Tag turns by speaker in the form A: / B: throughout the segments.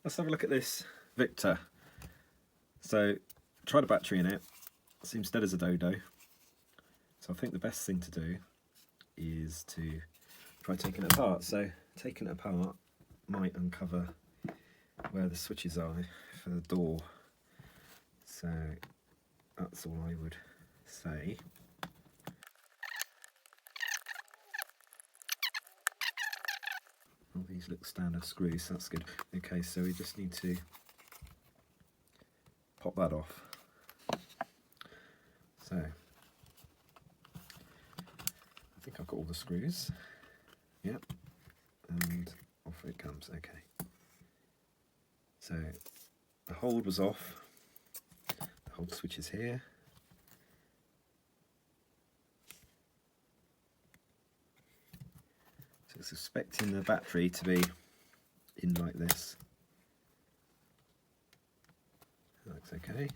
A: Let's have a look at this Victor. So tried a battery in it, seems dead as a dodo. So I think the best thing to do is to try taking it apart. So taking it apart might uncover where the switches are for the door. So that's all I would say. All these look standard screws, so that's good. Okay, so we just need to pop that off. So I think I've got all the screws. Yep, and off it comes. Okay. So the hold was off. The hold switch is here. So it's expecting the battery to be in like this. That looks okay.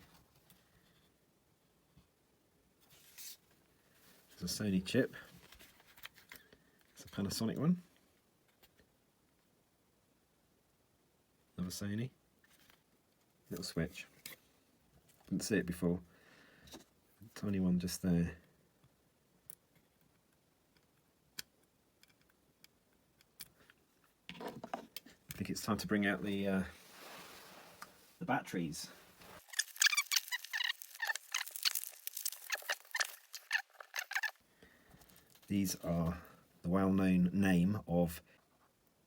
A: There's a Sony chip. It's a Panasonic one. Another Sony. Little switch. Didn't see it before. Tiny one just there. I think it's time to bring out the batteries. These are the well-known name of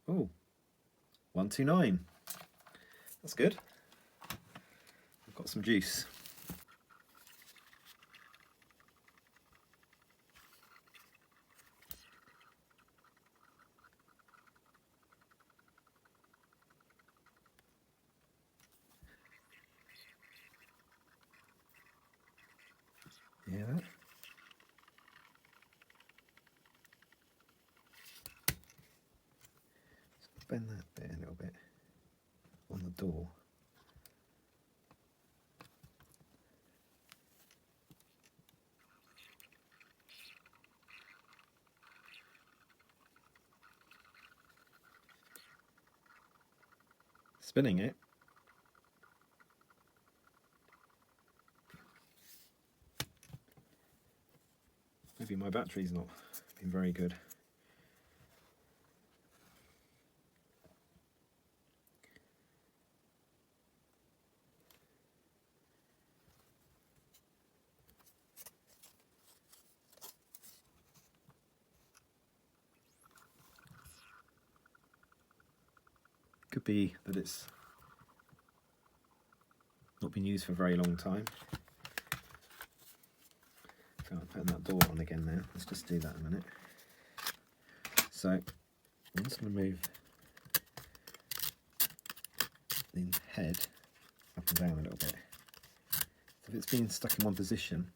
A: 129. That's good. I've got some juice. Hear that? Just bend that bit a little bit on the door. Spinning it. Maybe my battery's not been very good. Could be that it's not been used for a very long time. So I'm putting that door on again now. Let's just do that in a minute. So I'm just going to move the head up and down a little bit. So if it's been stuck in one position,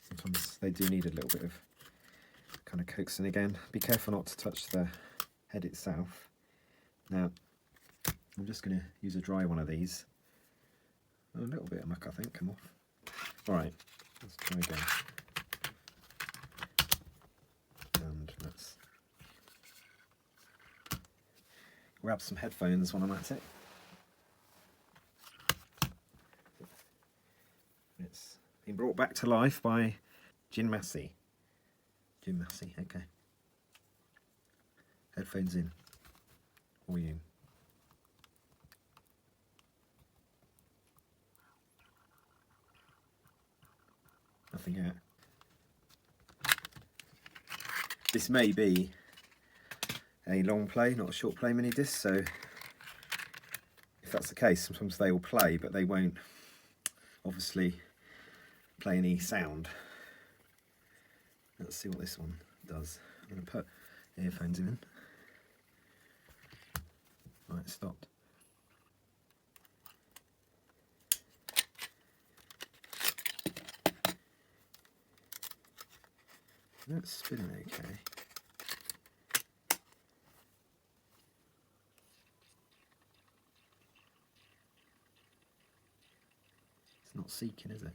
A: sometimes they do need a little bit of kind of coaxing again. Be careful not to touch the head itself. Now I'm just going to use a dry one of these. A little bit of muck, I think, come off. Alright, let's try again. And let's grab some headphones when I'm at it. It's been brought back to life by Jim Massey. Jim Massey, okay. Headphones in. For you. Nothing yet. This may be a long play, not a short play mini disc, so if that's the case, sometimes they will play, but they won't obviously play any sound. Let's see what this one does. I'm going to put earphones in. Right, stopped. That's spinning okay. It's not seeking, is it?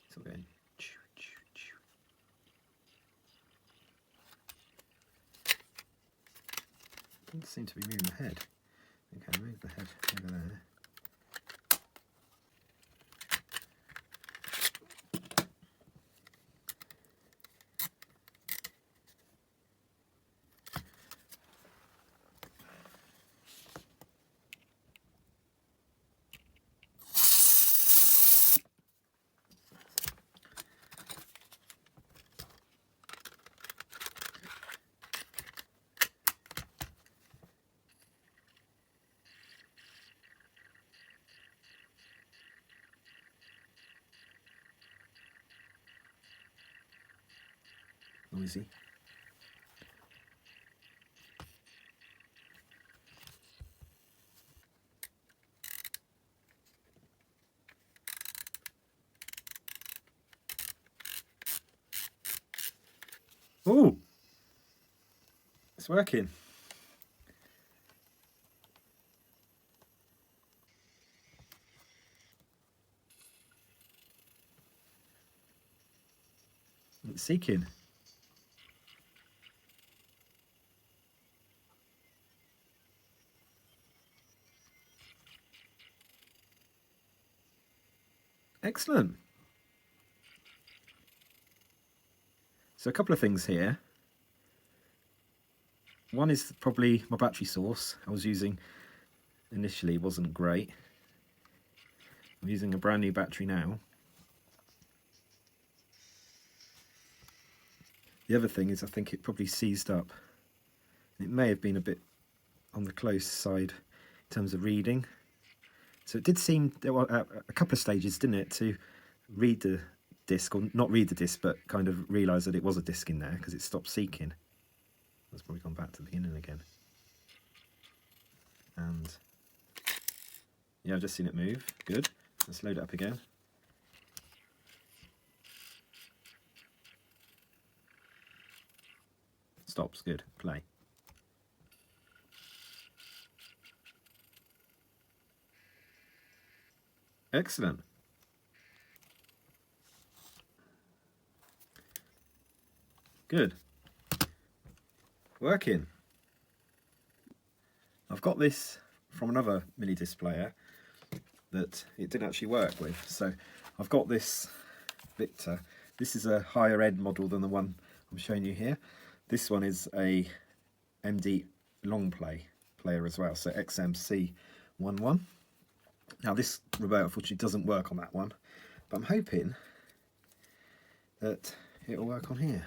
A: It's all going. Doesn't seem to be moving the head. Okay, move the head over there. Noisy. Oh, it's working. It's seeking. Excellent. So a couple of things here. One is probably my battery source I was using initially wasn't great. I'm using a brand new battery now. The other thing is I think it probably seized up. It may have been a bit on the close side in terms of reading. So it did seem, there were a couple of stages, didn't it, to read the disc, or not read the disc, but kind of realise that it was a disc in there because it stopped seeking. It's probably gone back to the beginning again. And yeah, I've just seen it move. Good. Let's load it up again. Stops. Good. Play. Excellent. Good. Working. I've got this from another mini disc player that it didn't actually work with. So I've got this Victor. This is a higher end model than the one I'm showing you here. This one is a MD long player as well, so XM P55. Now this remote unfortunately doesn't work on that one, but I'm hoping that it'll work on here.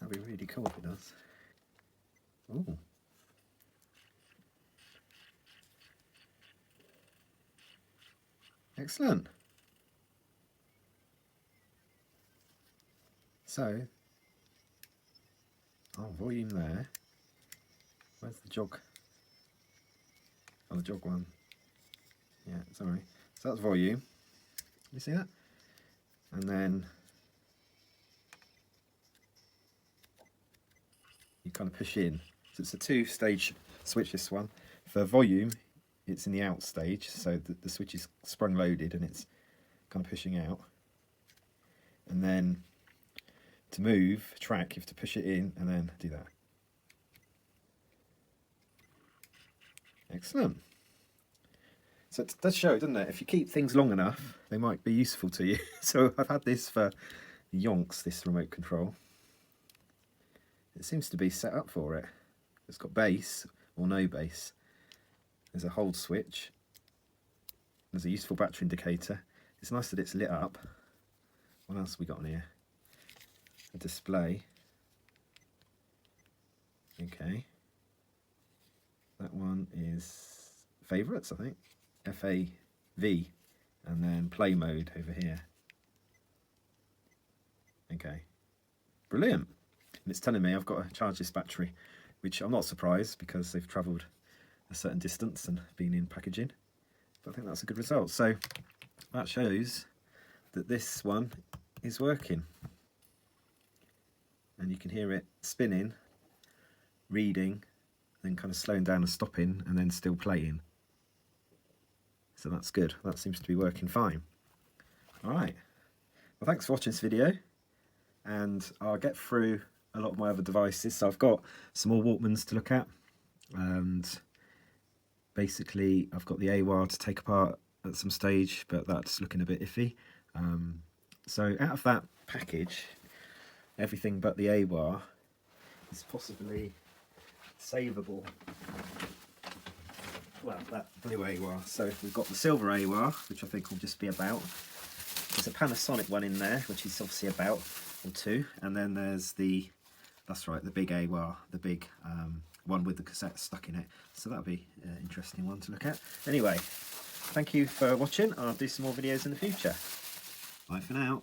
A: That'd be really cool if it does. Ooh. Excellent. So, volume there. Where's the jog? Oh, the jog one. Yeah, sorry. So that's volume. You see that? And then you kind of push in. So it's a two-stage switch, this one. For volume, it's in the out stage, so the switch is sprung loaded and it's kind of pushing out. And then to move track, you have to push it in and then do that. Excellent. So it does show, doesn't it? If you keep things long enough, they might be useful to you. So I've had this for yonks, this remote control. It seems to be set up for it. It's got bass or no bass. There's a hold switch. There's a useful battery indicator. It's nice that it's lit up. What else have we got on here? A display. Okay. That one is favourites, I think. FAV. And then play mode over here. Okay. Brilliant. And it's telling me I've got to charge this battery, which I'm not surprised because they've travelled a certain distance and been in packaging. But I think that's a good result. So that shows that this one is working. And you can hear it spinning, reading, then kind of slowing down and stopping, and then still playing. So that's good. That seems to be working fine. All right. Well, thanks for watching this video. And I'll get through a lot of my other devices. So I've got some more Walkmans to look at. and basically I've got the AWR to take apart at some stage, but that's looking a bit iffy. So out of that package, everything but the AWR is possibly savable. Well, that blue AWR. So we've got the silver AWR, which I think will just be about. There's a Panasonic one in there, which is obviously about, or two, and then there's the, that's right, the big AWR, the big one with the cassette stuck in it. So that'll be an interesting one to look at. Anyway, thank you for watching. I'll do some more videos in the future. Bye for now.